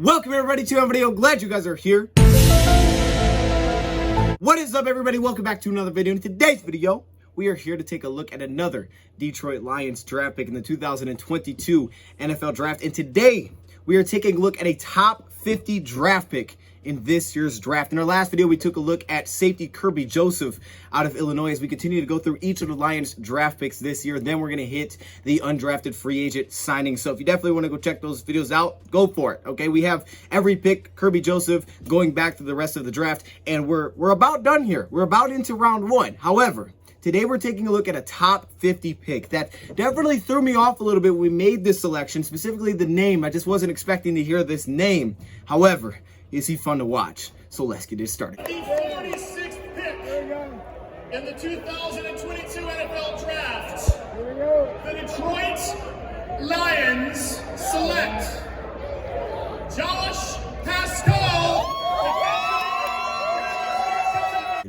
Welcome everybody to another video. Glad you guys are here. What is up everybody? Welcome back to another video. In today's video, we are here to take a look at another Detroit Lions draft pick in the 2022 NFL Draft. And today, we are taking a look at a top 50 draft pick in this year's draft. In our last video, we took a look at safety Kerby Joseph out of Illinois as we continue to go through each of the Lions draft picks this year. Then we're going to hit the undrafted free agent signing. So if you definitely want to go check those videos out, go for it. Okay, we have every pick, Kerby Joseph, going back to the rest of the draft, and we're about done here. We're about into round one. However, today we're taking a look at a top 50 pick that definitely threw me off a little bit when we made this selection, specifically the name. I just wasn't expecting to hear this name. However, is he fun to watch? So let's get it started. The 46th pick in the 2022 NFL Draft. The Detroit Lions select Josh Paschal.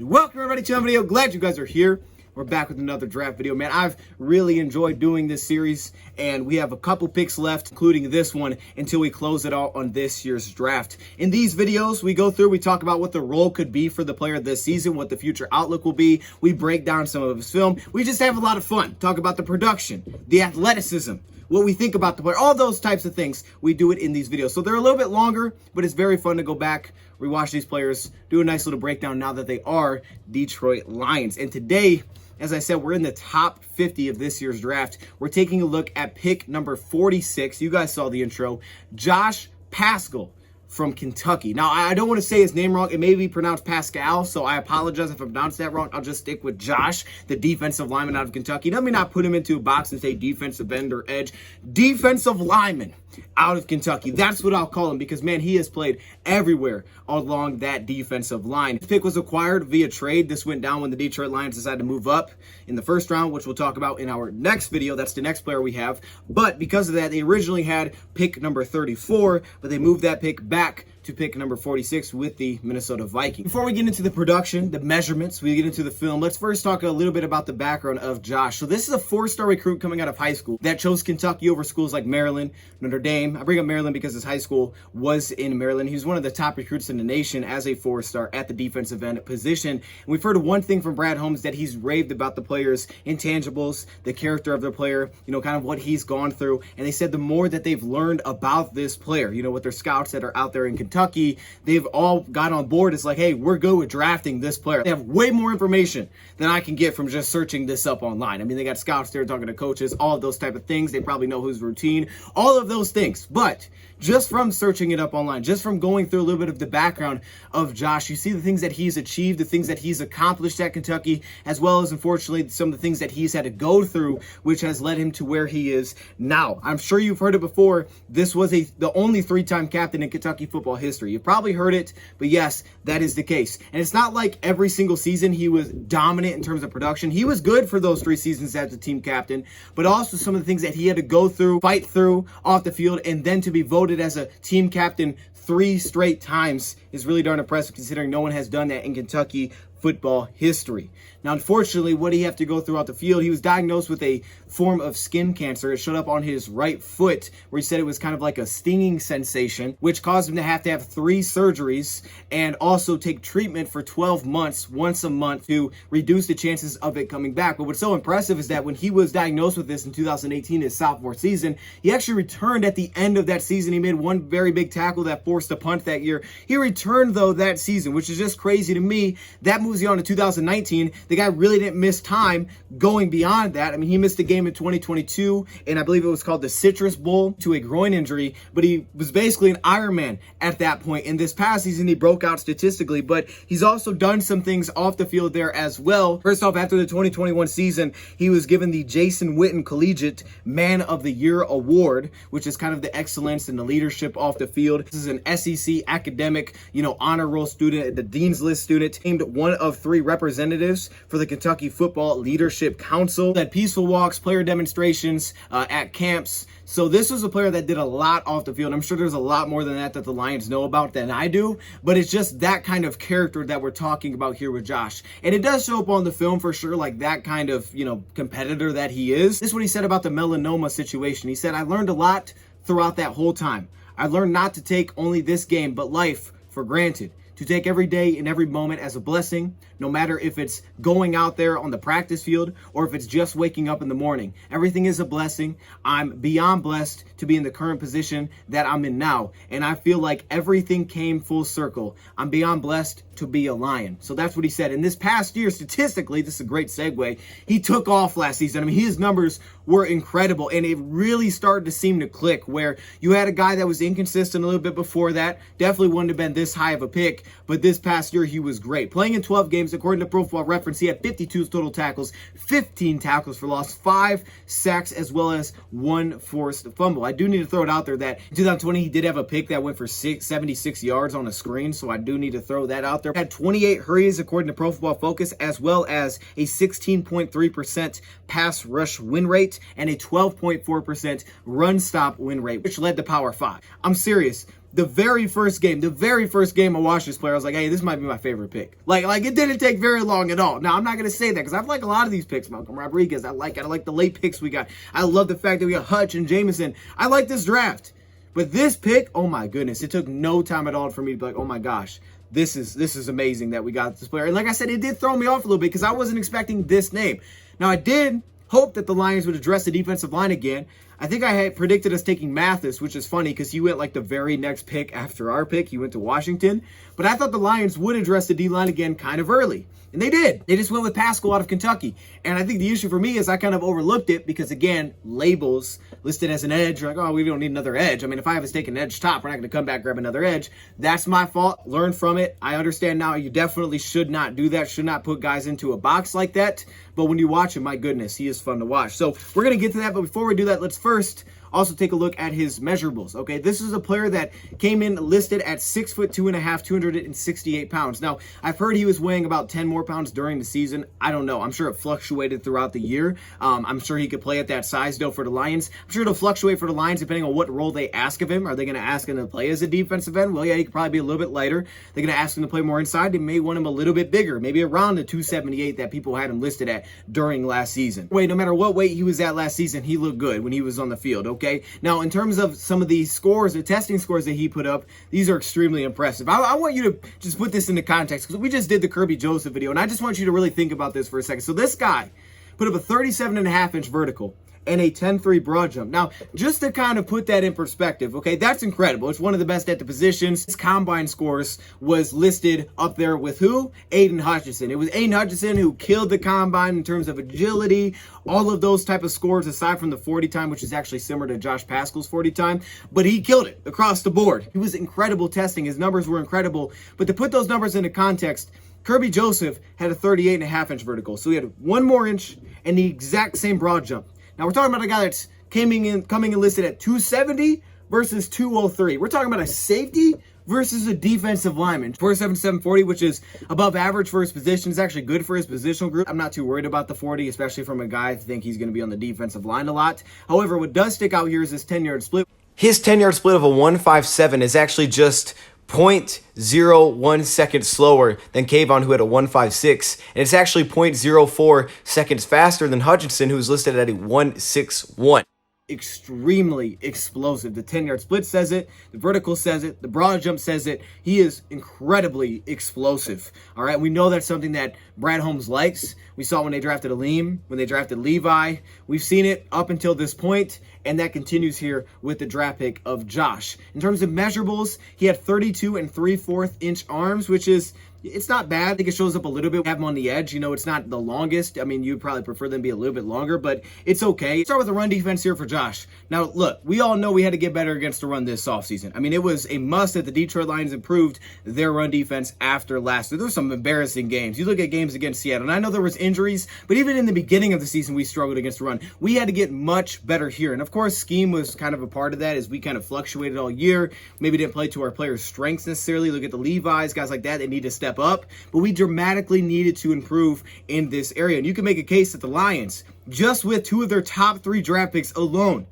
Welcome everybody to another video. Glad you guys are here. We're back with another draft video, man. I've really enjoyed doing this series, and we have a couple picks left, including this one, until we close it out on this year's draft. In these videos, we go through, we talk about what the role could be for the player this season, what the future outlook will be. We break down some of his film. We just have a lot of fun. Talk about the production, the athleticism, what we think about the player, all those types of things. We do it in these videos. So they're a little bit longer, but it's very fun to go back, rewatch these players, do a nice little breakdown now that they are Detroit Lions. And today, as I said, we're in the top 50 of this year's draft. We're taking a look at pick number 46. You guys saw the intro. Josh Paschal from Kentucky. Now, I don't want to say his name wrong. It may be pronounced Pascal, so I apologize if I pronounced that wrong. I'll just stick with Josh, the defensive lineman out of Kentucky. Let me not put him into a box and say defensive end or edge. Defensive lineman out of Kentucky. That's what I'll call him because, man, he has played everywhere along that defensive line. This pick was acquired via trade. This went down when the Detroit Lions decided to move up in the first round, which we'll talk about in our next video. That's the next player we have. But because of that, they originally had pick number 34, but they moved that pick back to pick number 46 with the Minnesota Vikings. Before we get into the production, the measurements, we get into the film, let's first talk a little bit about the background of Josh. So this is a four-star recruit coming out of high school that chose Kentucky over schools like Maryland, Notre Dame. I bring up Maryland because his high school was in Maryland. He was one of the top recruits in the nation as a four-star at the defensive end position. And we've heard one thing from Brad Holmes that he's raved about the players' intangibles, the character of their player, kind of what he's gone through. And they said the more that they've learned about this player, with their scouts that are out there in Kentucky, they've all got on board. It's like, hey, we're good with drafting this player. They have way more information than I can get from just searching this up online. I mean, they got scouts there talking to coaches, all of those type of things. They probably know who's routine, all of those things. But just from searching it up online, just from going through a little bit of the background of Josh, you see the things that he's achieved, the things that he's accomplished at Kentucky, as well as, unfortunately, some of the things that he's had to go through, which has led him to where he is now. I'm sure you've heard it before. This was the only three-time captain in Kentucky football history. You've probably heard it, but yes, that is the case. And it's not like every single season he was dominant in terms of production. He was good for those 3 seasons as the team captain, but also some of the things that he had to go through, fight through off the field, and then to be voted as a team captain 3 straight times is really darn impressive considering no one has done that in Kentucky football history. Now, unfortunately, what did he have to go throughout the field? He was diagnosed with a form of skin cancer. It showed up on his right foot where he said it was kind of like a stinging sensation, which caused him to have 3 surgeries and also take treatment for 12 months, once a month, to reduce the chances of it coming back. But what's so impressive is that when he was diagnosed with this in 2018, his sophomore season, he actually returned at the end of that season. He made one very big tackle that forced a punt that year. He returned, though, that season, which is just crazy to me. That moves you on to 2019. The guy really didn't miss time going beyond that. I mean, he missed a game in 2022, and I believe it was called the Citrus Bowl to a groin injury, but he was basically an Ironman at that point. In this past season, he broke out statistically, but he's also done some things off the field there as well. First off, after the 2021 season, he was given the Jason Witten Collegiate Man of the Year Award, which is kind of the excellence and the leadership off the field. This is an SEC academic, honor roll student, the Dean's List student, named one of 3 representatives for the Kentucky Football Leadership Council, at peaceful walks, player demonstrations, at camps. So this was a player that did a lot off the field. I'm sure there's a lot more than that the Lions know about than I do, but it's just that kind of character that we're talking about here with Josh. And it does show up on the film for sure, like that kind of, competitor that he is. This is what he said about the melanoma situation. He said, I learned a lot throughout that whole time. I I learned not to take only this game, but life for granted. To take every day and every moment as a blessing, no matter if it's going out there on the practice field or if it's just waking up in the morning. Everything is a blessing. I'm beyond blessed to be in the current position that I'm in now. And I feel like everything came full circle. I'm beyond blessed to be a Lion. So that's what he said. And this past year, statistically, this is a great segue, he took off last season. I mean, his numbers were incredible, and it really started to seem to click where you had a guy that was inconsistent a little bit before that, definitely wouldn't have been this high of a pick, but this past year he was great. Playing in 12 games, according to Pro Football Reference, he had 52 total tackles, 15 tackles for loss, 5 sacks, as well as 1 forced fumble. I do need to throw it out there that in 2020 he did have a pick that went for 76 yards on a screen, so I do need to throw that out there. Had 28 hurries according to Pro Football Focus, as well as a 16.3% pass rush win rate and a 12.4% run stop win rate, which led to Power-5. I'm serious. The very first game I watched this player, I was like, hey, this might be my favorite pick. Like it didn't take very long at all. Now, I'm not going to say that because I've liked a lot of these picks. Malcolm Rodriguez, I like the late picks we got. I love the fact that we got Hutch and Jameson. I like this draft. But this pick, oh my goodness, it took no time at all for me to be like, oh my gosh, this is amazing that we got this player. And like I said, it did throw me off a little bit because I wasn't expecting this name. Now, I did hope that the Lions would address the defensive line again. I think I had predicted us taking Mathis, which is funny because he went like the very next pick after our pick. He went to Washington. But I thought the Lions would address the D-line again kind of early. And they did. They just went with Paschal out of Kentucky. And I think the issue for me is I kind of overlooked it because, again, labels listed as an edge. Like, oh, we don't need another edge. I mean, if I have us take an edge top, we're not going to come back, grab another edge. That's my fault. Learn from it. I understand now you definitely should not do that. Should not put guys into a box like that. But when you watch him, my goodness, he is fun to watch. So we're going to get to that. But before we do that, let's first also take a look at his measurables. Okay, this is a player that came in listed at 6'2.5", 268 pounds. Now, I've heard he was weighing about 10 more pounds during the season. I don't know. I'm sure it fluctuated throughout the year. I'm sure he could play at that size though for the Lions. I'm sure it'll fluctuate for the Lions depending on what role they ask of him. Are they going to ask him to play as a defensive end? Well, yeah, he could probably be a little bit lighter. They're going to ask him to play more inside. They may want him a little bit bigger, maybe around the 278 that people had him listed at during last season. Wait, no matter what weight he was at last season, he looked good when he was on the field. Okay, now in terms of some of these scores, the testing scores that he put up, these are extremely impressive. I want you to just put this into context because we just did the Kirby Joseph video, and I just want you to really think about this for a second. So this guy put up a 37.5-inch vertical and a 10.3 broad jump. Now, just to kind of put that in perspective, okay, that's incredible. It's one of the best at the positions. His combine scores was listed up there with who? Aiden Hutchinson. It was Aiden Hutchinson who killed the combine in terms of agility, all of those type of scores aside from the 40 time, which is actually similar to Josh Paschal's 40 time, but he killed it across the board. He was incredible testing. His numbers were incredible, but to put those numbers into context, Kirby Joseph had a 38.5-inch vertical. So he had 1 more inch and the exact same broad jump. Now, we're talking about a guy that's coming in listed at 270 versus 203. We're talking about a safety versus a defensive lineman. 4.77 which is above average for his position. It's actually good for his positional group. I'm not too worried about the 40, especially from a guy I think he's going to be on the defensive line a lot. However, what does stick out here is his 10-yard split. His 10-yard split of a 1.57 is actually just 0.01 seconds slower than Kayvon, who had a 1.56, and it's actually 0.04 seconds faster than Hutchinson, who's listed at a 1.61. Extremely explosive. The 10-yard split says it. The vertical says it. The broad jump says it. He is incredibly explosive. All right, we know that's something that Brad Holmes likes. We saw when they drafted Aleem, when they drafted Levi. We've seen it up until this point, and that continues here with the draft pick of Josh. In terms of measurables, he had 32 3/4 inch arms, which is, it's not bad. I think it shows up a little bit. We have him on the edge. You know, it's not the longest. I mean, you'd probably prefer them to be a little bit longer, but it's okay. Let's start with the run defense here for Josh. Now, look, we all know we had to get better against the run this offseason. I mean, it was a must that the Detroit Lions improved their run defense after last year. There were some embarrassing games. You look at games against Seattle, and I know there was injuries, but even in the beginning of the season, we struggled against the run. We had to get much better here. And of course, scheme was kind of a part of that as we kind of fluctuated all year. Maybe didn't play to our players' strengths necessarily. Look at the Levi's, guys like that. They need to step up. But we dramatically needed to improve in this area. And you can make a case that the Lions, just with 2 of their top 3 draft picks alone,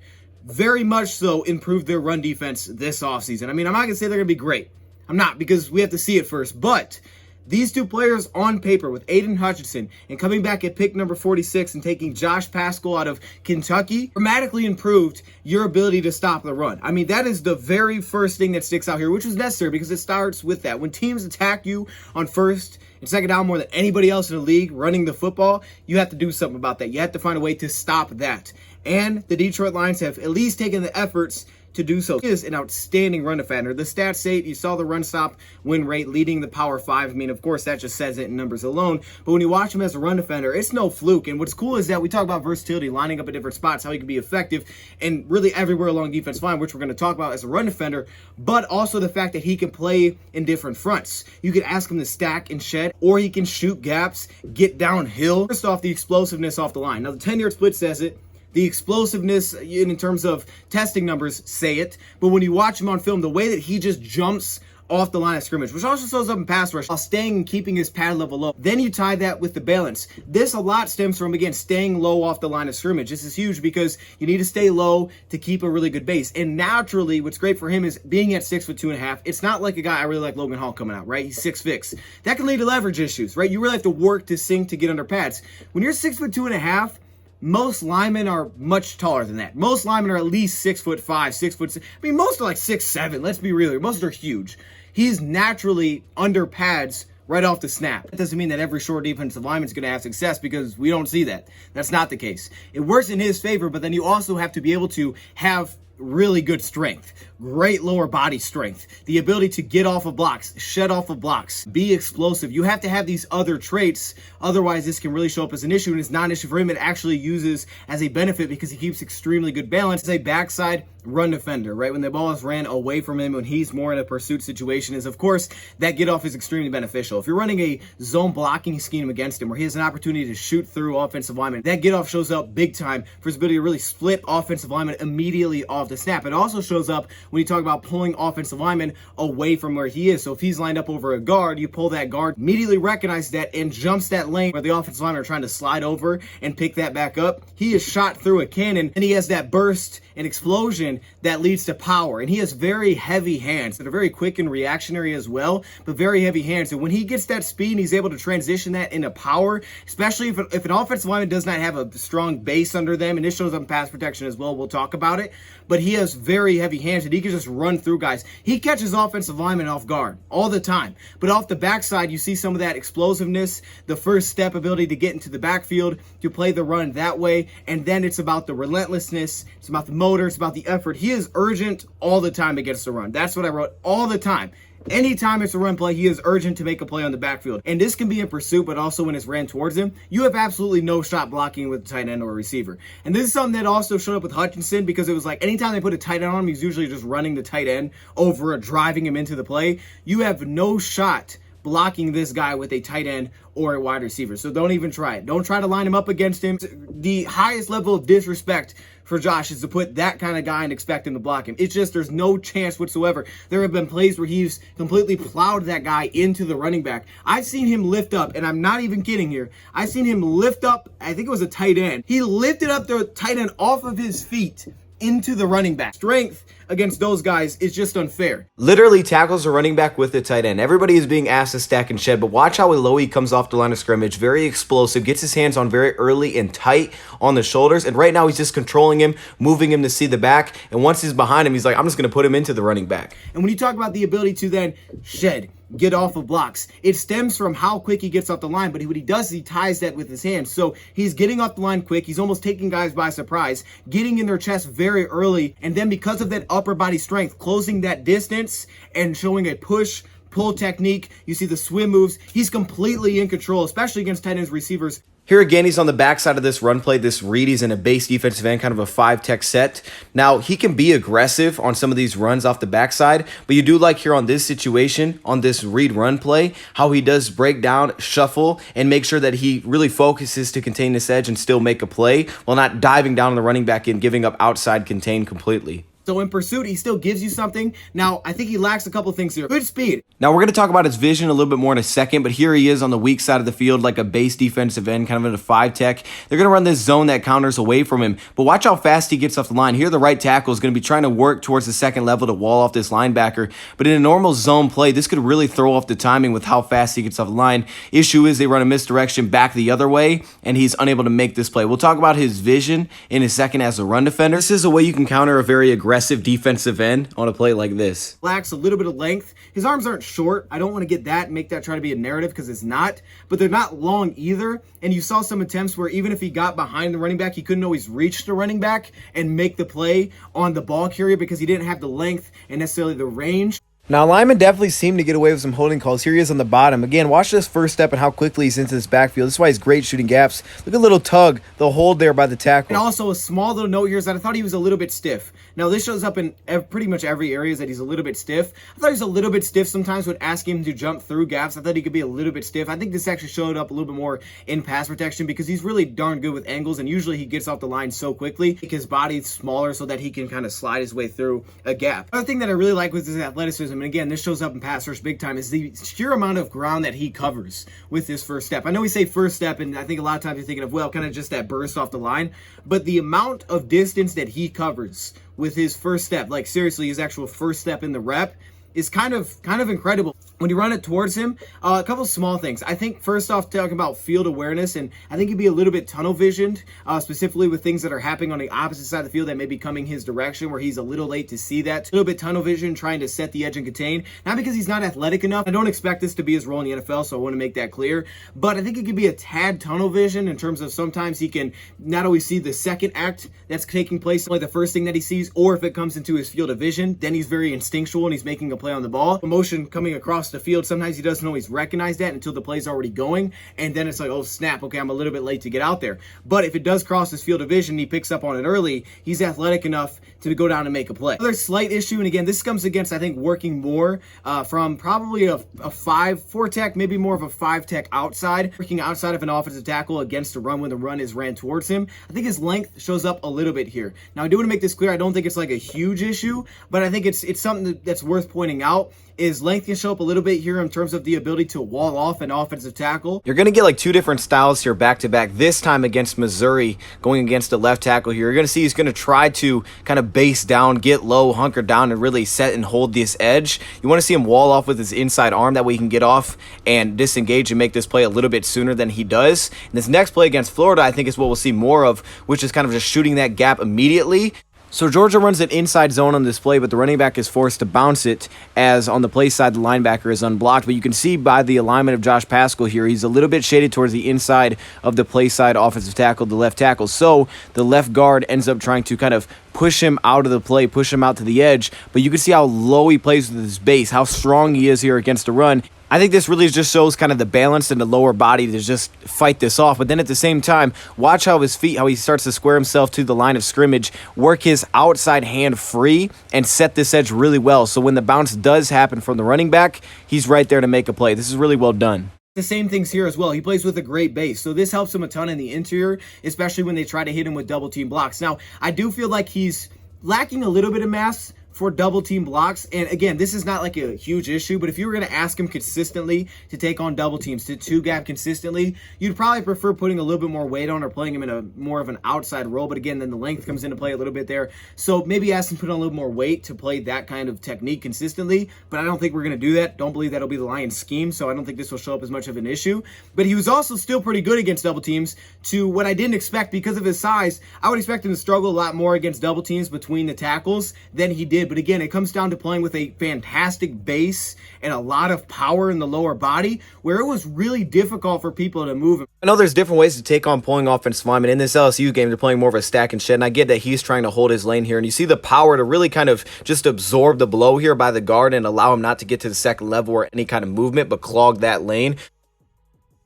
very much so improved their run defense this offseason. I mean, I'm not going to say they're going to be great. I'm not, because we have to see it first. But These two players on paper with Aiden Hutchinson and coming back at pick number 46 and taking Josh Paschal out of Kentucky dramatically improved your ability to stop the run. I mean, that is the very first thing that sticks out here, which was necessary because it starts with that. When teams attack you on first and second down more than anybody else in the league running the football, you have to do something about that. You have to find a way to stop that. And the Detroit Lions have at least taken the efforts to do so. He is an outstanding run defender. The stats say you saw the run stop win rate leading the Power-5. I mean, of course, that just says it in numbers alone. But when you watch him as a run defender, it's no fluke. And what's cool is that we talk about versatility, lining up at different spots, how he can be effective, and really everywhere along defense line, which we're going to talk about as a run defender, but also the fact that he can play in different fronts. You could ask him to stack and shed, or he can shoot gaps, get downhill. First off, the explosiveness off the line. Now, the 10-yard split says it. The explosiveness in terms of testing numbers say it, but when you watch him on film, the way that he just jumps off the line of scrimmage, which also shows up in pass rush, while staying and keeping his pad level low. Then you tie that with the balance. This a lot stems from, again, staying low off the line of scrimmage. This is huge because you need to stay low to keep a really good base. And naturally, what's great for him is being at 6'2.5". It's not like a guy, I really like Logan Hall coming out, right? He's 6'6". That can lead to leverage issues, right? You really have to work to sink to get under pads. When you're 6'2.5", most linemen are much taller than that. Most linemen are at least 6'5", 6'6". I mean, most are like 6'7". Let's be real here. Most are huge. He's naturally under pads right off the snap. That doesn't mean that every short defensive lineman is going to have success because we don't see that. That's not the case. It works in his favor, but then you also have to be able to have really good strength, great lower body strength, the ability to get off of blocks, shed off of blocks, be explosive. You have to have these other traits. Otherwise, this can really show up as an issue, and it's not an issue for him. It actually uses as a benefit because he keeps extremely good balance. As a backside run defender, right? When the ball is ran away from him, when he's more in a pursuit situation, is of course that get off is extremely beneficial. If you're running a zone blocking scheme against him where he has an opportunity to shoot through offensive linemen, that get off shows up big time for his ability to really split offensive linemen immediately off the snap. It also shows up when you talk about pulling offensive linemen away from where he is. So if he's lined up over a guard, you pull that guard, immediately recognize that and jumps that lane where the offensive linemen are trying to slide over and pick that back up. He is shot through a cannon and he has that burst and explosion that leads to power. And he has very heavy hands that are very quick and reactionary as well, but very heavy hands. And when he gets that speed and he's able to transition that into power, especially if an offensive lineman does not have a strong base under them, and this shows up in pass protection as well, we'll talk about it, but he has very heavy hands and he can just run through guys. He catches offensive linemen off guard all the time. But off the backside, you see some of that explosiveness, the first step ability to get into the backfield, to play the run that way, and then it's about the relentlessness, it's about the motor, it's about the effort. He is urgent all the time against the run. That's what I wrote, all the time. Anytime it's a run play, he is urgent to make a play on the backfield. And this can be in pursuit, but also when it's ran towards him, you have absolutely no shot blocking with a tight end or a receiver. And this is something that also showed up with Hutchinson because it was like anytime they put a tight end on him, he's usually just running the tight end over or driving him into the play. You have no shot blocking this guy with a tight end or a wide receiver. So don't even try it. Don't try to line him up against him. The highest level of disrespect for Josh is to put that kind of guy and expect him to block him. It's just there's no chance whatsoever. There have been plays where he's completely plowed that guy into the running back. I've seen him lift up, and I'm not even kidding here. I've seen him lift up, I think it was a tight end. He lifted up the tight end off of his feet into the running back. Strength against those guys is just unfair. Literally tackles a running back with the tight end. Everybody is being asked to stack and shed, but watch how low he comes off the line of scrimmage. Very explosive, gets his hands on very early and tight on the shoulders, and right now he's just controlling him, moving him to see the back, and once he's behind him, he's like, I'm just going to put him into the running back. And when you talk about the ability to then shed, get off of blocks, it stems from how quick he gets off the line, but what he does is he ties that with his hands. So he's getting off the line quick, he's almost taking guys by surprise, getting in their chest very early, and then because of that upper body strength, closing that distance and showing a push pull technique, you see the swim moves, he's completely in control, especially against tight ends receivers. Here again, he's on the backside of this run play, this read. He's in a base defensive end, kind of a 5-tech set. Now, he can be aggressive on some of these runs off the backside, but you do like here on this situation, on this read run play, how he does break down, shuffle, and make sure that he really focuses to contain this edge and still make a play while not diving down on the running back and giving up outside contain completely. So in pursuit, he still gives you something. Now, I think he lacks a couple things here. Good speed. Now, we're going to talk about his vision a little bit more in a second, but here he is on the weak side of the field, like a base defensive end, kind of in a 5 tech. They're going to run this zone that counters away from him, but watch how fast he gets off the line. Here, the right tackle is going to be trying to work towards the second level to wall off this linebacker, but in a normal zone play, this could really throw off the timing with how fast he gets off the line. Issue is they run a misdirection back the other way, and he's unable to make this play. We'll talk about his vision in a second as a run defender. This is a way you can counter a very aggressive defensive end on a play like this. Lacks a little bit of length. His arms aren't short. I don't want to get that and make that try to be a narrative because it's not, but they're not long either. And you saw some attempts where even if he got behind the running back, he couldn't always reach the running back and make the play on the ball carrier because he didn't have the length and necessarily the range. Now, linemen definitely seem to get away with some holding calls. Here he is on the bottom. Again, watch this first step and how quickly he's into this backfield. This is why he's great shooting gaps. Look at little tug, the hold there by the tackle. And also a small little note here is that I thought he was a little bit stiff. Now, this shows up in pretty much every area is that he's a little bit stiff. I thought he was a little bit stiff sometimes when asking him to jump through gaps. I thought he could be a little bit stiff. I think this actually showed up a little bit more in pass protection because he's really darn good with angles, and usually he gets off the line so quickly. His body's smaller so that he can kind of slide his way through a gap. Another thing that I really like with his athleticism, and again, this shows up in pass rush big time, is the sheer amount of ground that he covers with his first step. I know we say first step, and I think a lot of times you're thinking of, well, kind of just that burst off the line, but the amount of distance that he covers with his first step, like seriously, his actual first step in the rep, is kind of incredible. When you run it towards him, a couple small things. I think first off, talking about field awareness, and I think he'd be a little bit tunnel visioned, specifically with things that are happening on the opposite side of the field that may be coming his direction, where he's a little late to see that. A little bit tunnel vision, trying to set the edge and contain. Not because he's not athletic enough. I don't expect this to be his role in the NFL, so I want to make that clear. But I think it could be a tad tunnel vision in terms of sometimes he can not always see the second act that's taking place, like the first thing that he sees, or if it comes into his field of vision, then he's very instinctual and he's making a play on the ball. A motion coming across the field, sometimes he doesn't always recognize that until the play's already going, and then it's like, oh snap, okay, I'm a little bit late to get out there. But if it does cross his field of vision, he picks up on it early, he's athletic enough to go down and make a play. Another slight issue, and again, this comes against, I think, working more from probably a 5-4 tech, maybe more of a 5 tech outside, working outside of an offensive tackle against a run when the run is ran towards him. I think his length shows up a little bit here. Now, I do want to make this clear, I don't think it's like a huge issue, but I think it's something that's worth pointing out. Is length can show up a little bit here in terms of the ability to wall off an offensive tackle. You're going to get like two different styles here back to back. This time against Missouri, going against the left tackle here. You're going to see he's going to try to kind of base down, get low, hunker down, and really set and hold this edge. You want to see him wall off with his inside arm. That way he can get off and disengage and make this play a little bit sooner than he does. And this next play against Florida, I think, is what we'll see more of, which is kind of just shooting that gap immediately. So Georgia runs an inside zone on this play, but the running back is forced to bounce it, as on the play side, the linebacker is unblocked. But you can see by the alignment of Josh Paschal here, he's a little bit shaded towards the inside of the play side offensive tackle, the left tackle. So the left guard ends up trying to kind of push him out of the play, push him out to the edge. But you can see how low he plays with his base, how strong he is here against the run. I think this really just shows kind of the balance in the lower body to just fight this off. But then at the same time, watch how his feet, how he starts to square himself to the line of scrimmage, work his outside hand free, and set this edge really well. So when the bounce does happen from the running back, he's right there to make a play. This is really well done. The same things here as well. He plays with a great base, so this helps him a ton in the interior, especially when they try to hit him with double team blocks. Now, I do feel like he's lacking a little bit of mass for double team blocks, and again, this is not like a huge issue, but if you were going to ask him consistently to take on double teams, to two gap consistently, you'd probably prefer putting a little bit more weight on or playing him in a more of an outside role. But again, then the length comes into play a little bit there, so maybe ask him to put on a little more weight to play that kind of technique consistently. But I don't think we're going to do that. Don't believe that'll be the Lions scheme, so I don't think this will show up as much of an issue. But he was also still pretty good against double teams, to what I didn't expect because of his size. I would expect him to struggle a lot more against double teams between the tackles than he did. But again, it comes down to playing with a fantastic base and a lot of power in the lower body, where it was really difficult for people to move him. I know there's different ways to take on pulling offensive linemen. In this LSU game, they're playing more of a stack and shed, and I get that he's trying to hold his lane here, and you see the power to really kind of just absorb the blow here by the guard and allow him not to get to the second level or any kind of movement, but clog that lane.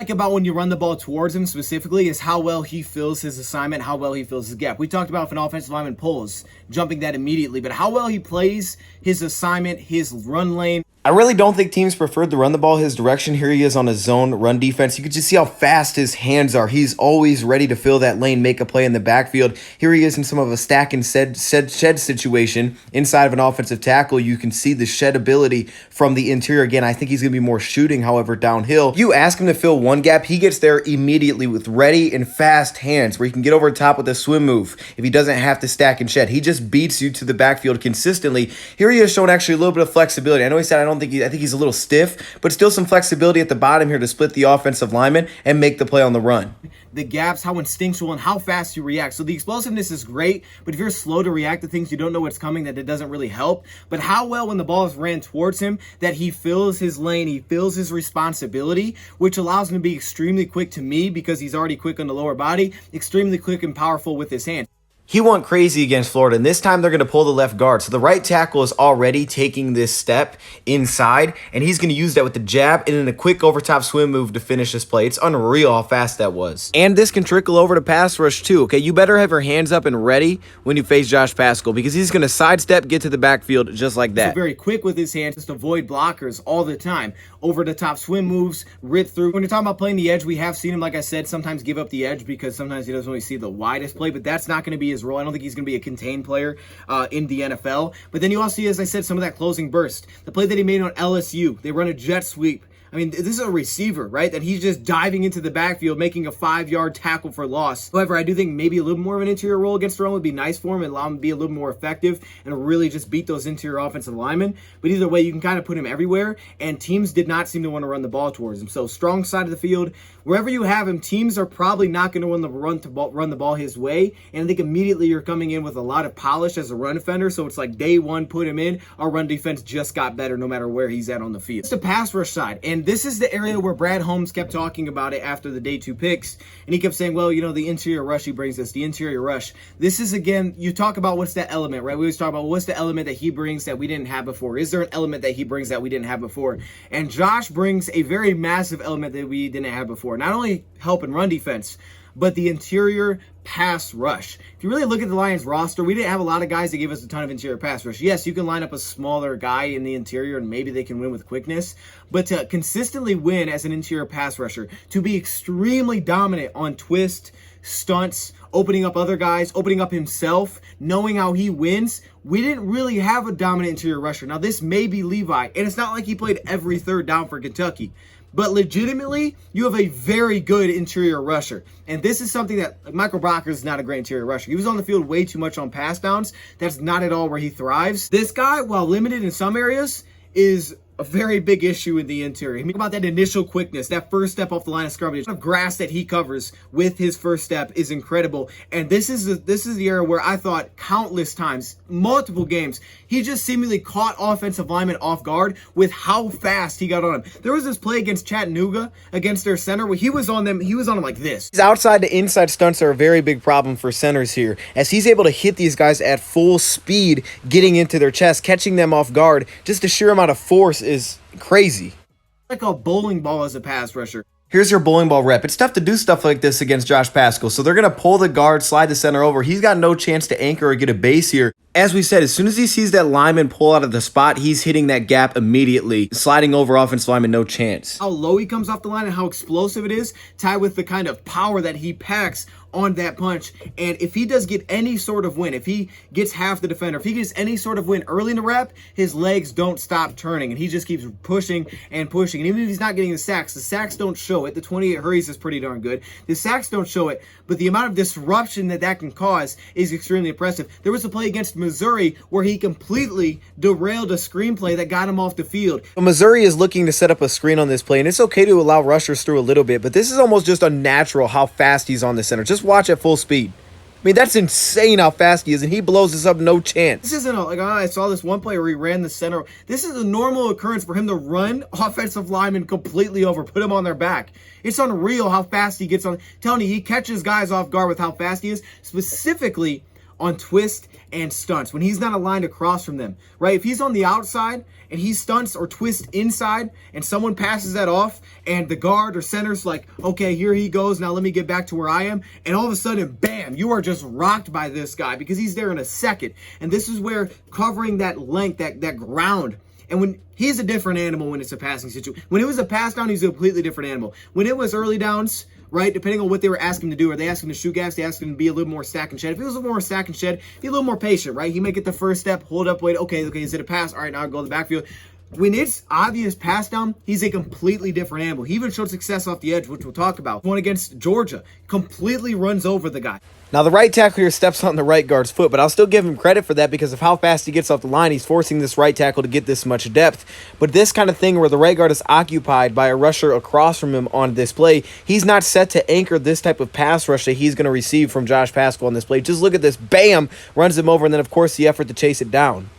Like about when you run the ball towards him specifically is how well he fills his assignment, how well he fills his gap. We talked about if an offensive lineman pulls, jumping that immediately, but how well he plays his assignment, his run lane. I really don't think teams preferred to run the ball his direction. Here he is on a zone run defense. You can just see how fast his hands are. He's always ready to fill that lane, make a play in the backfield. Here he is in some of a stack and shed situation inside of an offensive tackle. You can see the shed ability from the interior. Again, I think he's going to be more shooting, however, downhill. You ask him to fill one gap, he gets there immediately with ready and fast hands where he can get over the top with a swim move if he doesn't have to stack and shed. He just beats you to the backfield consistently. Here he is showing actually a little bit of flexibility. I know he said I think he's a little stiff, but still some flexibility at the bottom here to split the offensive lineman and make the play on the run. The gaps, how instinctual and how fast you react. So the explosiveness is great, but if you're slow to react to things, you don't know what's coming, that it doesn't really help. But how well when the ball is ran towards him, that he fills his lane, he fills his responsibility, which allows him to be extremely quick to me because he's already quick on the lower body, extremely quick and powerful with his hands. He went crazy against Florida, and this time they're going to pull the left guard. So the right tackle is already taking this step inside, and he's going to use that with the jab and then a quick overtop swim move to finish this play. It's unreal how fast that was. And this can trickle over to pass rush too, okay? You better have your hands up and ready when you face Josh Paschal because he's going to sidestep, get to the backfield just like that. So very quick with his hands, just avoid blockers all the time. Over the top swim moves, rip through. When you're talking about playing the edge, we have seen him, like I said, sometimes give up the edge because sometimes he doesn't really see the widest play, but that's not going to be his role. I don't think he's going to be a contained player in the NFL. But then you also see, as I said, some of that closing burst. The play that he made on LSU, they run a jet sweep. I mean, this is a receiver, right? That he's just diving into the backfield, making a 5-yard tackle for loss. However, I do think maybe a little more of an interior role against the run would be nice for him and allow him to be a little more effective and really just beat those interior offensive linemen. But either way, you can kind of put him everywhere, and teams did not seem to want to run the ball towards him. So strong side of the field, wherever you have him, teams are probably not going to run the ball his way. And I think immediately you're coming in with a lot of polish as a run defender. So it's like day one, put him in. Our run defense just got better no matter where he's at on the field. It's the pass rush side, and this is the area where Brad Holmes kept talking about it after the day 2 picks, and he kept saying, well, you know, the interior rush he brings us, the interior rush. This is, again, you talk about what's that element, right? We always talk about what's the element that he brings that we didn't have before. Is there an element that he brings that we didn't have before? And Josh brings a very massive element that we didn't have before. Not only help in run defense, but the interior pass rush. If you really look at the Lions roster, we didn't have a lot of guys that gave us a ton of interior pass rush. Yes, you can line up a smaller guy in the interior and maybe they can win with quickness, but to consistently win as an interior pass rusher, to be extremely dominant on twist, stunts, opening up other guys, opening up himself, knowing how he wins, we didn't really have a dominant interior rusher. Now, this may be Levi, and it's not like he played every third down for Kentucky. But legitimately, you have a very good interior rusher. And this is something that Michael Brocker is not a great interior rusher. He was on the field way too much on pass downs. That's not at all where he thrives. This guy, while limited in some areas, is a very big issue in the interior. Think about that initial quickness, that first step off the line of scrimmage. The grass that he covers with his first step is incredible. And this is the area where I thought countless times, multiple games, he just seemingly caught offensive linemen off guard with how fast he got on him. There was this play against Chattanooga, against their center, where he was on them like this. His outside to inside stunts are a very big problem for centers here, as he's able to hit these guys at full speed, getting into their chest, catching them off guard. Just the sheer amount of force is crazy. Like a bowling ball as a pass rusher. Here's your bowling ball rep. It's tough to do stuff like this against Josh Paschal. So they're going to pull the guard, slide the center over. He's got no chance to anchor or get a base here. As we said, as soon as he sees that lineman pull out of the spot, he's hitting that gap immediately. Sliding over offensive lineman, no chance. How low he comes off the line and how explosive it is, tied with the kind of power that he packs on that punch. And if he does get any sort of win, if he gets half the defender, if he gets any sort of win early in the rep, his legs don't stop turning and he just keeps pushing and pushing. And even if he's not getting the sacks don't show it. The 28 hurries is pretty darn good. The sacks don't show it, but the amount of disruption that can cause is extremely impressive. There was a play against Missouri where he completely derailed a screenplay that got him off the field. Missouri is looking to set up a screen on this play, and it's okay to allow rushers through a little bit, but this is almost just unnatural how fast he's on the center. Just watch at full speed. I mean, that's insane how fast he is, and he blows this up no chance. This isn't like, I saw this one play where he ran the center. This is a normal occurrence for him to run offensive linemen completely over, put them on their back. It's unreal how fast he gets on. I'm telling you, he catches guys off guard with how fast he is, specifically on twist and stunts when he's not aligned across from them, right? If he's on the outside and he stunts or twists inside and someone passes that off and the guard or center's like, okay, here he goes, now let me get back to where I am, and all of a sudden, bam, you are just rocked by this guy because he's there in a second. And this is where covering that length, that ground, And when he's a different animal when it's a passing situation. When it was a pass down, he's a completely different animal. When it was early downs, right, depending on what they were asking him to do, or they asked him to shoot gas, they asked him to be a little more stack and shed. If he was a little more stack and shed, be a little more patient, right? He may get the first step, hold up, wait, okay, is it a pass? All right, now I'll go to the backfield. When it's obvious pass down, he's a completely different animal. He even showed success off the edge, which we'll talk about. One against Georgia, completely runs over the guy. Now, the right tackle here steps on the right guard's foot, but I'll still give him credit for that because of how fast he gets off the line. He's forcing this right tackle to get this much depth. But this kind of thing where the right guard is occupied by a rusher across from him on this play, he's not set to anchor this type of pass rush that he's going to receive from Josh Paschal on this play. Just look at this. Bam! Runs him over, and then, of course, the effort to chase it down.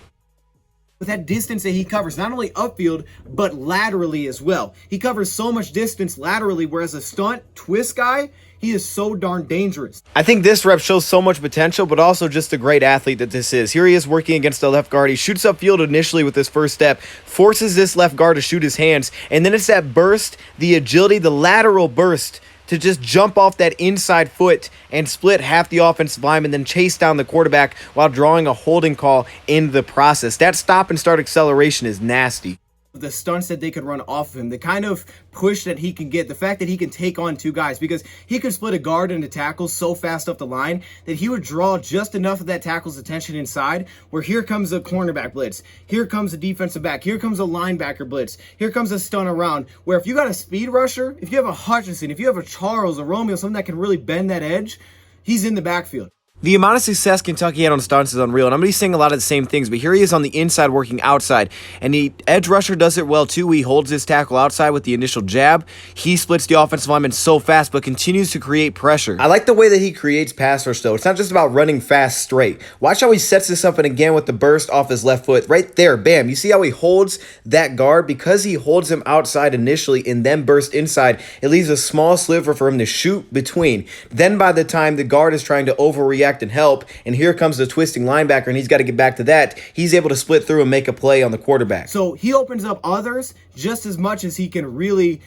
With that distance that he covers, not only upfield, but laterally as well. He covers so much distance laterally, whereas a stunt twist guy, he is so darn dangerous. I think this rep shows so much potential, but also just a great athlete that this is. Here he is working against the left guard. He shoots upfield initially with his first step, forces this left guard to shoot his hands, and then it's that burst, the agility, the lateral burst to just jump off that inside foot and split half the offensive lineman, then chase down the quarterback while drawing a holding call in the process. That stop and start acceleration is nasty. The stunts that they could run off of him, the kind of push that he can get, the fact that he can take on two guys, because he could split a guard into tackles so fast up the line that he would draw just enough of that tackle's attention inside, where here comes a cornerback blitz, here comes a defensive back, here comes a linebacker blitz, here comes a stun around, where if you got a speed rusher, if you have a Hutchinson, if you have a Charles, a Romeo, something that can really bend that edge, he's in the backfield. The amount of success Kentucky had on stunts is unreal, and I'm going to be saying a lot of the same things, but here he is on the inside working outside, and the edge rusher does it well too. He holds his tackle outside with the initial jab. He splits the offensive lineman so fast, but continues to create pressure. I like the way that he creates pass rush, though. It's not just about running fast straight. Watch how he sets this up, and again with the burst off his left foot. Right there, bam. You see how he holds that guard? Because he holds him outside initially and then burst inside, it leaves a small sliver for him to shoot between. Then by the time the guard is trying to overreact and help, and here comes the twisting linebacker, and he's got to get back to that, he's able to split through and make a play on the quarterback. So he opens up others just as much as he can really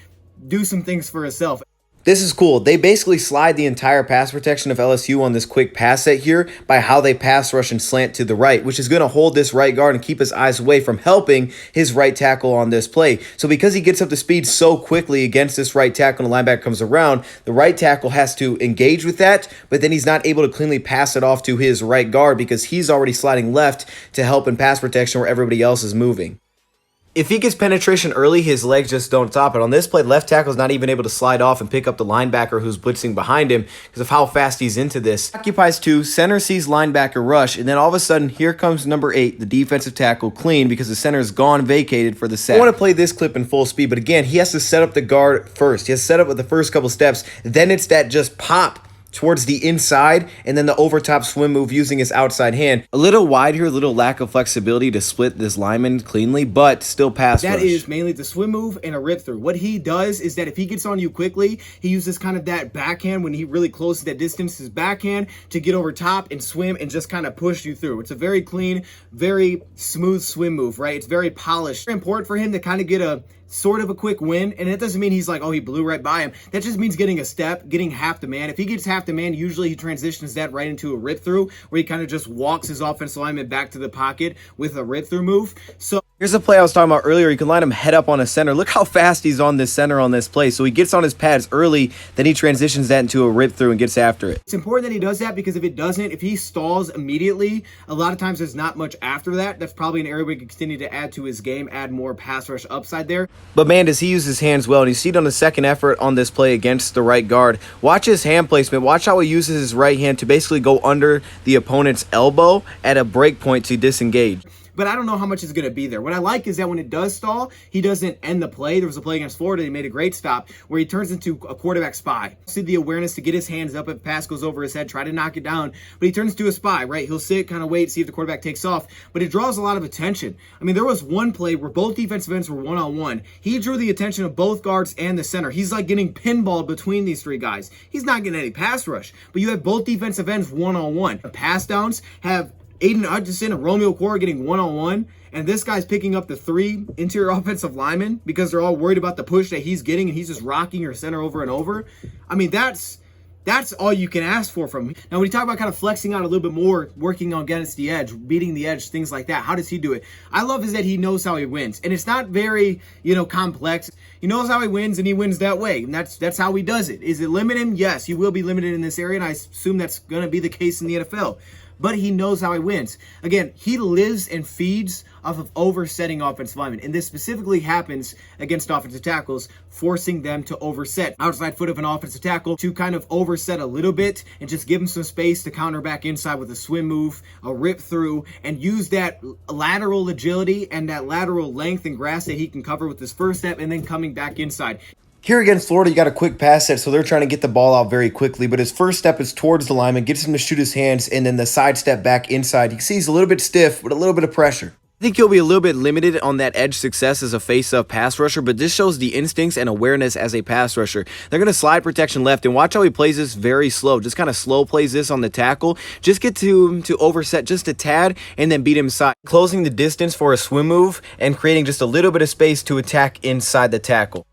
do some things for himself. This is cool. They basically slide the entire pass protection of LSU on this quick pass set here by how they pass rush and slant to the right, which is going to hold this right guard and keep his eyes away from helping his right tackle on this play. So because he gets up to speed so quickly against this right tackle and the linebacker comes around, the right tackle has to engage with that, but then he's not able to cleanly pass it off to his right guard because he's already sliding left to help in pass protection where everybody else is moving. If he gets penetration early, his legs just don't stop it. On this play, left tackle is not even able to slide off and pick up the linebacker who's blitzing behind him because of how fast he's into this. Occupies two, center sees linebacker rush, and then all of a sudden, here comes number 8, the defensive tackle, clean because the center is gone vacated for the sack. I want to play this clip in full speed, but again, he has to set up the guard first. He has to set up with the first couple steps. Then it's that just pop towards the inside, and then the overtop swim move using his outside hand. A little wide here, a little lack of flexibility to split this lineman cleanly, but still pass rush. That is mainly the swim move and a rip through. What he does is that if he gets on you quickly, he uses kind of that backhand when he really closes that distance, his backhand to get over top and swim and just kind of push you through. It's a very clean, very smooth swim move, right? It's very polished. Very important for him to kind of get a sort of a quick win, and it doesn't mean he's like, oh, he blew right by him. That just means getting a step, getting half the man. If he gets half the man, usually he transitions that right into a rip through where he kind of just walks his offensive lineman back to the pocket with a rip through move. So here's a play I was talking about earlier. You can line him head up on a center. Look how fast he's on this center on this play. So he gets on his pads early, then he transitions that into a rip through and gets after it. It's important that he does that because if it doesn't, if he stalls immediately, a lot of times there's not much after that. That's probably an area we can continue to add to his game, add more pass rush upside there. But man, does he use his hands well, and you see it on the second effort on this play against the right guard. Watch his hand placement. Watch how he uses his right hand to basically go under the opponent's elbow at a break point to disengage. But I don't know how much is going to be there. What I like is that when it does stall, he doesn't end the play. There was a play against Florida. He made a great stop where he turns into a quarterback spy. See the awareness to get his hands up if pass goes over his head, try to knock it down. But he turns into a spy, right? He'll sit, kind of wait, see if the quarterback takes off. But it draws a lot of attention. I mean, there was one play where both defensive ends were one-on-one. He drew the attention of both guards and the center. He's like getting pinballed between these three guys. He's not getting any pass rush. But you have both defensive ends one-on-one. The pass downs have Aiden Hutchinson and Romeo Cora getting one-on-one, and this guy's picking up the 3 interior offensive linemen because they're all worried about the push that he's getting, and he's just rocking your center over and over. I mean, that's That's all you can ask for from him. Now, when you talk about kind of flexing out a little bit more, working against the edge, beating the edge, things like that, how does he do it? I love is that he knows how he wins. And it's not very, complex. He knows how he wins, and he wins that way. And that's how he does it. Is it limited? Yes, he will be limited in this area, and I assume that's going to be the case in the NFL. But he knows how he wins. Again, he lives and feeds off of oversetting offensive linemen. And this specifically happens against offensive tackles, forcing them to overset. Outside foot of an offensive tackle to kind of overset a little bit and just give him some space to counter back inside with a swim move, a rip through, and use that lateral agility and that lateral length and grasp that he can cover with his first step and then coming back inside. Here against Florida, you got a quick pass set, so they're trying to get the ball out very quickly, but his first step is towards the lineman, gets him to shoot his hands, and then the side step back inside. You can see he's a little bit stiff, but a little bit of pressure. I think he'll be a little bit limited on that edge success as a face-up pass rusher, but this shows the instincts and awareness as a pass rusher. They're going to slide protection left, and watch how he plays this very slow. Just kind of slow plays this on the tackle. Just get to overset just a tad, and then beat him inside. Closing the distance for a swim move, and creating just a little bit of space to attack inside the tackle.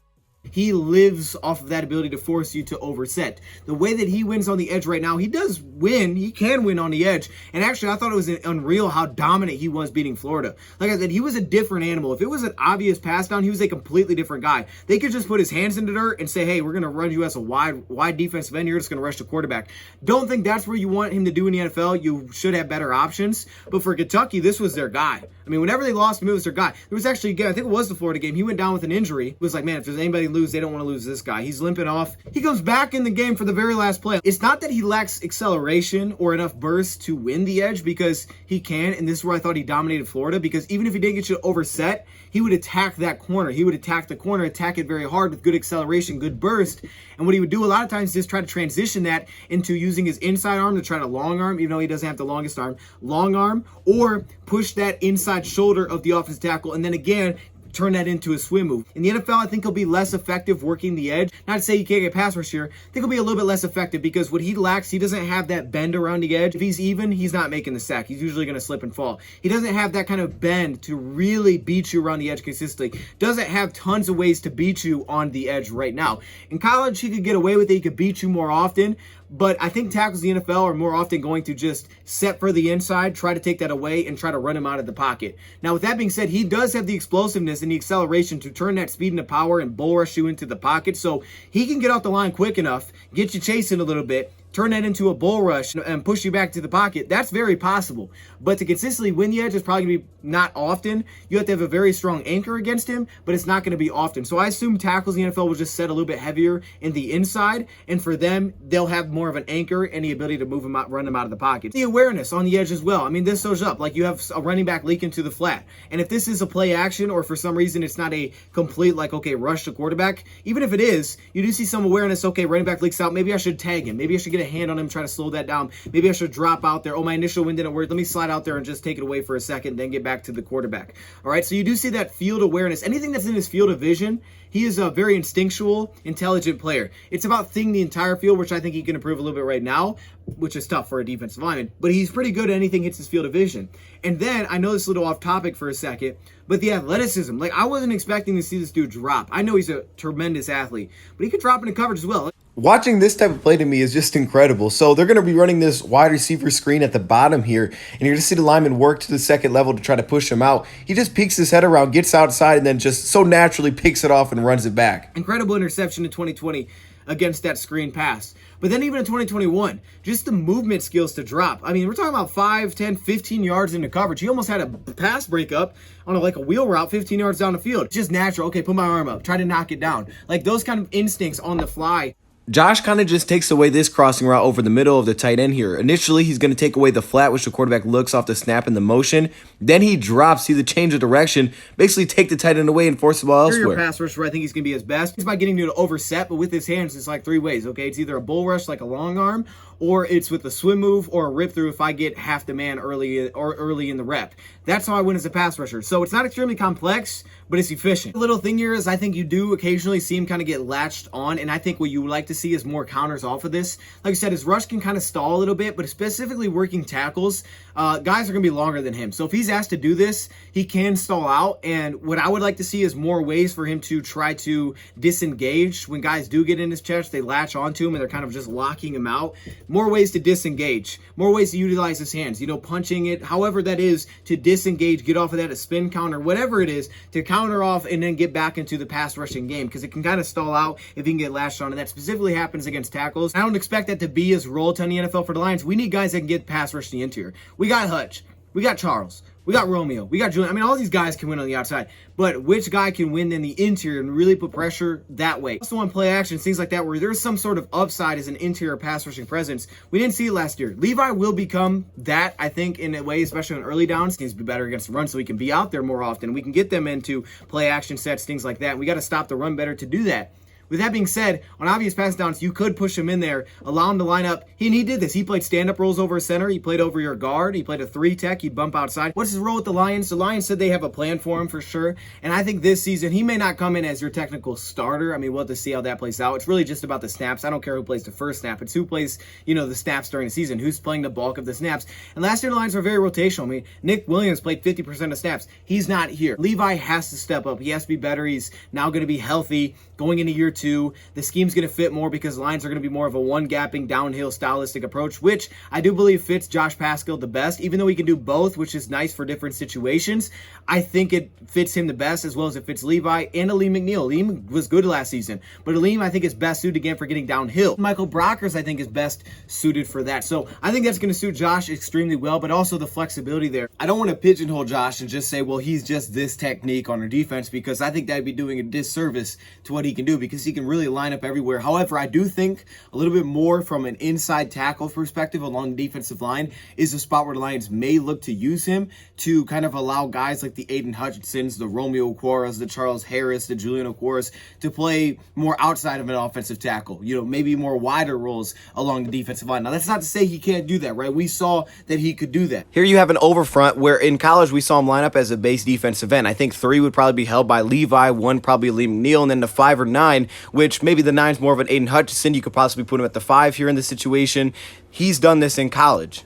He lives off of that ability to force you to overset. The way that he wins on the edge right now, he does win. He can win on the edge. And actually, I thought it was unreal how dominant he was beating Florida. Like I said, he was a different animal. If it was an obvious pass down, he was a completely different guy. They could just put his hands in the dirt and say, hey, we're going to run you as a wide defensive end. You're just going to rush the quarterback. Don't think that's where you want him to do in the NFL. You should have better options. But for Kentucky, this was their guy. I mean, whenever they lost him, it was their guy. There was actually, I think it was the Florida game. He went down with an injury. It was like, man, if there's anybody to lose, they don't want to lose this guy. He's limping off. He comes back in the game for the very last play. It's not that he lacks acceleration or enough burst to win the edge, because he can, and this is where I thought he dominated Florida, because even if he didn't get you to overset, he would attack that corner. He would attack the corner, attack it very hard with good acceleration, good burst. And what he would do a lot of times is just try to transition that into using his inside arm to try to long arm, even though he doesn't have the longest arm, long arm, or push that inside shoulder of the offensive tackle, and then again, turn that into a swim move. In the NFL, I think he'll be less effective working the edge. Not to say he can't get pass rush here. I think he'll be a little bit less effective because what he lacks, he doesn't have that bend around the edge. If he's even, he's not making the sack. He's usually going to slip and fall. He doesn't have that kind of bend to really beat you around the edge consistently. Doesn't have tons of ways to beat you on the edge right now. In college, he could get away with it. He could beat you more often. But I think tackles in the NFL are more often going to just set for the inside, try to take that away, and try to run him out of the pocket. Now, with that being said, he does have the explosiveness and the acceleration to turn that speed into power and bull rush you into the pocket. So he can get off the line quick enough, get you chasing a little bit, turn that into a bull rush and push you back to the pocket. That's very possible. But to consistently win the edge is probably going to be not often. You have to have a very strong anchor against him, but it's not going to be often. So I assume tackles in the NFL will just set a little bit heavier in the inside, and for them, they'll have more of an anchor and the ability to move him out, run him out of the pocket. The awareness on the edge as well. I mean, this shows up. Like, you have a running back leaking to the flat. And if this is a play action, or for some reason it's not a complete, like, okay, rush the quarterback, even if it is, you do see some awareness. Okay, running back leaks out. Maybe I should tag him. Maybe I should get a hand on him, try to slow that down. Maybe I should drop out there. Oh, my initial wind didn't work. Let me slide out there and just take it away for a second, then get back to the quarterback. All right, so you do see that field awareness. Anything that's in his field of vision, he is a very instinctual, intelligent player. It's about seeing the entire field, which I think he can improve a little bit right now, which is tough for a defensive lineman. But he's pretty good at anything hits his field of vision. And then, I know this is a little off topic for a second, but the athleticism. Like, I wasn't expecting to see this dude drop. I know he's a tremendous athlete, but he could drop into coverage as well. Watching this type of play to me is just incredible. So they're going to be running this wide receiver screen at the bottom here, and you're going to see the lineman work to the second level to try to push him out. He just peeks his head around, gets outside, and then just so naturally picks it off and runs it back. Incredible interception in 2020 against that screen pass. But then even in 2021, just the movement skills to drop. I mean, we're talking about 5, 10, 15 yards into coverage. He almost had a pass breakup on a wheel route 15 yards down the field. Just natural. Okay, put my arm up. Try to knock it down. Like, those kind of instincts on the fly. Josh kind of just takes away this crossing route over the middle of the tight end here. Initially, he's going to take away the flat, which the quarterback looks off the snap in the motion. Then he drops, see the change of direction, basically take the tight end away and force the ball elsewhere. Your pass rusher, I think he's going to be his best. It's by getting you to overset, but with his hands, it's like 3 ways, okay? It's either a bull rush, like a long arm, or it's with a swim move or a rip through if I get half the man early in the rep. That's how I win as a pass rusher. So it's not extremely complex, but it's efficient. The little thing here is I think you do occasionally see him kind of get latched on, and I think what you would like to see is more counters off of this. Like I said, his rush can kind of stall a little bit, but specifically working tackles, guys are going to be longer than him. So if he's asked to do this, he can stall out, and what I would like to see is more ways for him to try to disengage. When guys do get in his chest, they latch onto him, and they're kind of just locking him out. More ways to disengage, more ways to utilize his hands, punching it, however that is, to disengage, get off of that, a spin counter, whatever it is, to counter off and then get back into the pass rushing game, because it can kind of stall out if he can get latched on, and that specifically happens against tackles. I don't expect that to be his role ton in the NFL for the Lions. We need guys that can get pass rush in the interior. We got Hutch, we got Charles, we got Romeo, we got Julian. I mean, all these guys can win on the outside, but which guy can win in the interior and really put pressure that way? Also on play action, things like that, where there's some sort of upside as an interior pass rushing presence. We didn't see it last year. Levi will become that, I think, in a way, especially on early downs. He needs to be better against the run so he can be out there more often. We can get them into play action sets, things like that. We got to stop the run better to do that. With that being said, on obvious pass downs, you could push him in there, allow him to line up. He did this. He played stand-up rolls over a center. He played over your guard. He played a 3-tech. He'd bump outside. What's his role with the Lions? The Lions said they have a plan for him for sure. And I think this season, he may not come in as your technical starter. I mean, we'll have to see how that plays out. It's really just about the snaps. I don't care who plays the first snap. It's who plays, the snaps during the season, who's playing the bulk of the snaps. And last year, the Lions were very rotational. I mean, Nick Williams played 50% of snaps. He's not here. Levi has to step up. He has to be better. He's now going to be healthy going into year 2. The scheme's going to fit more because the Lions are going to be more of a one-gapping, downhill stylistic approach, which I do believe fits Josh Paschal the best. Even though he can do both, which is nice for different situations, I think it fits him the best, as well as it fits Levi and Aleem McNeil. Aleem was good last season, but Aleem, I think, is best suited again for getting downhill. Michael Brockers, I think, is best suited for that. So I think that's going to suit Josh extremely well, but also the flexibility there. I don't want to pigeonhole Josh and just say, well, he's just this technique on our defense, because I think that'd be doing a disservice to what he can do, because he can really line up everywhere. However, I do think a little bit more from an inside tackle perspective along the defensive line is a spot where the Lions may look to use him to kind of allow guys like the Aiden Hutchinsons, the Romeo Okwara's, the Charles Harris, the Julian Okwara's to play more outside of an offensive tackle, maybe more wider roles along the defensive line. Now, that's not to say he can't do that, right? We saw that he could do that. Here you have an over front where in college we saw him line up as a base defensive end. I think 3 would probably be held by Levi, 1 probably Lee McNeil, and then the 5 or 9, which maybe the 9's more of an Aiden Hutchinson. You could possibly put him at the 5 here in this situation. He's done this in college.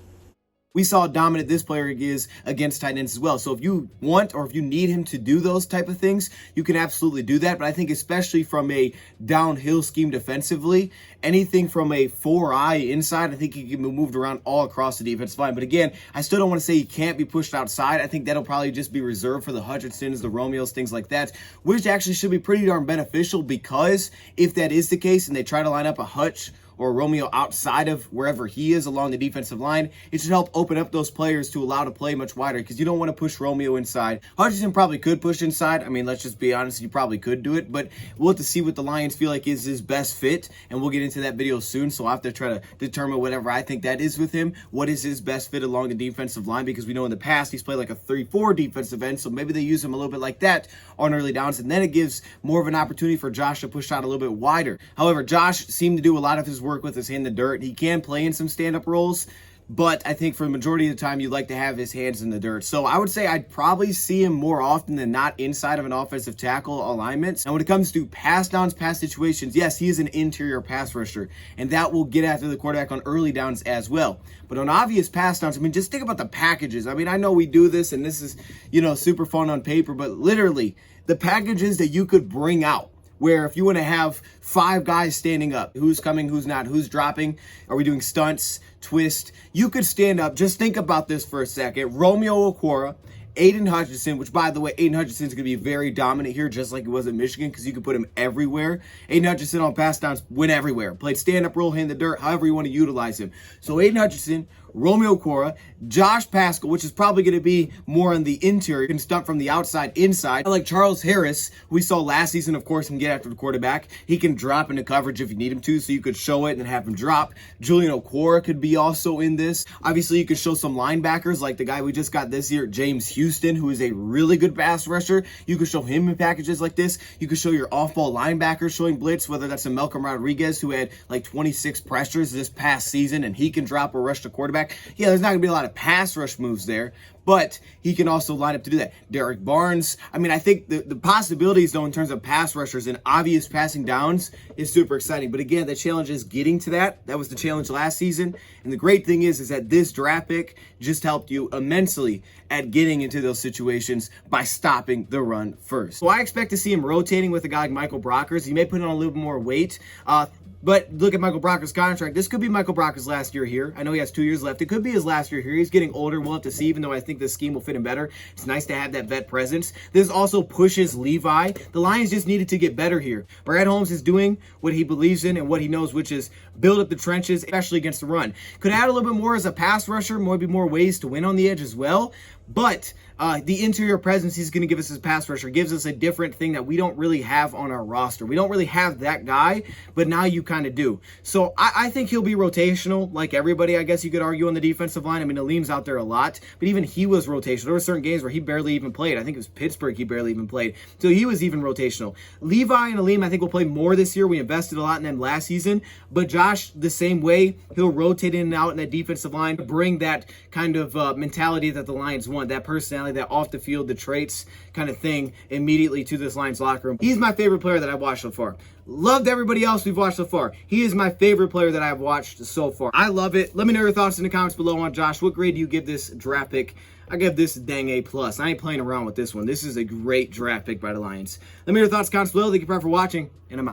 We saw how dominant this player is against tight ends as well. So if you want or if you need him to do those type of things, you can absolutely do that. But I think especially from a downhill scheme defensively, anything from a 4-eye inside, I think he can be moved around all across the defensive line. But again, I still don't want to say he can't be pushed outside. I think that'll probably just be reserved for the Hutchinsons, the Romeos, things like that, which actually should be pretty darn beneficial, because if that is the case and they try to line up a Hutch or Romeo outside of wherever he is along the defensive line, it should help open up those players to allow to play much wider, because you don't want to push Romeo inside. Hutchinson probably could push inside. I mean, let's just be honest, you probably could do it, but we'll have to see what the Lions feel like is his best fit, and we'll get into that video soon, so I'll have to try to determine whatever I think that is with him, what is his best fit along the defensive line, because we know in the past he's played like a 3-4 defensive end, so maybe they use him a little bit like that on early downs, and then it gives more of an opportunity for Josh to push out a little bit wider. However, Josh seemed to do a lot of his work with his hand in the dirt. He can play in some stand-up roles, but I think for the majority of the time, you'd like to have his hands in the dirt. So I would say I'd probably see him more often than not inside of an offensive tackle alignment. And when it comes to pass downs, pass situations, yes, he is an interior pass rusher, and that will get after the quarterback on early downs as well. But on obvious pass downs, I mean, just think about the packages. I mean, I know we do this, and this is, super fun on paper, but literally the packages that you could bring out, where if you want to have 5 guys standing up, who's coming, who's not, who's dropping, are we doing stunts, twist, you could stand up. Just think about this for a second. Romeo Okwara, Aiden Hutchinson, which, by the way, Aiden Hutchinson is going to be very dominant here, just like he was in Michigan, because you can put him everywhere. Aiden Hutchinson on pass downs went everywhere. Played stand-up, roll, hand in the dirt, however you want to utilize him. So Aiden Hutchinson, Romeo Okwara, Josh Paschal, which is probably going to be more on the interior, can stunt from the outside inside. Like Charles Harris, who we saw last season, of course, can get after the quarterback. He can drop into coverage if you need him to, so you could show it and then have him drop. Julian Okwara could be also in this. Obviously, you could show some linebackers, like the guy we just got this year, James Houston, who is a really good pass rusher. You could show him in packages like this. You could show your off-ball linebackers showing blitz, whether that's a Malcolm Rodriguez, who had like 26 pressures this past season, and he can drop or rush the quarterback. quarterback. Yeah, there's not going to be a lot of pass rush moves there, but he can also line up to do that. Derek Barnes, I mean, I think the possibilities, though, in terms of pass rushers and obvious passing downs is super exciting. But again, the challenge is getting to that. That was the challenge last season. And the great thing is that this draft pick just helped you immensely at getting into those situations by stopping the run first. So I expect to see him rotating with a guy like Michael Brockers. He may put on a little bit more weight. But look at Michael Brockers' contract. This could be Michael Brockers' last year here. I know he has 2 years left. It could be his last year here. He's getting older. We'll have to see, even though I think this scheme will fit him better. It's nice to have that vet presence. This also pushes Levi. The Lions just needed to get better here. Brad Holmes is doing what he believes in and what he knows, which is build up the trenches, especially against the run. Could add a little bit more as a pass rusher, maybe more ways to win on the edge as well. But the interior presence he's going to give us as pass rusher gives us a different thing that we don't really have on our roster. We don't really have that guy, but now you kind of do. So I think he'll be rotational, like everybody, I guess you could argue, on the defensive line. I mean, Aleem's out there a lot, but even he was rotational. There were certain games where he barely even played. I think it was Pittsburgh he barely even played. So he was even rotational. Levi and Aleem, I think, will play more this year. We invested a lot in them last season, but Josh, the same way, he'll rotate in and out in that defensive line, bring that kind of mentality that the Lions want, that personality, that off the field, the traits kind of thing immediately to this Lions locker room. He's my favorite player that I've watched so far. Loved everybody else we've watched so far. He is my favorite player that I've watched so far. I love it. Let me know your thoughts in the comments below on Josh. What grade do you give this draft pick? I give this dang A+. I ain't playing around with this one. This is a great draft pick by the Lions. Let me know your thoughts in the comments below. Thank you for watching, and I'm out.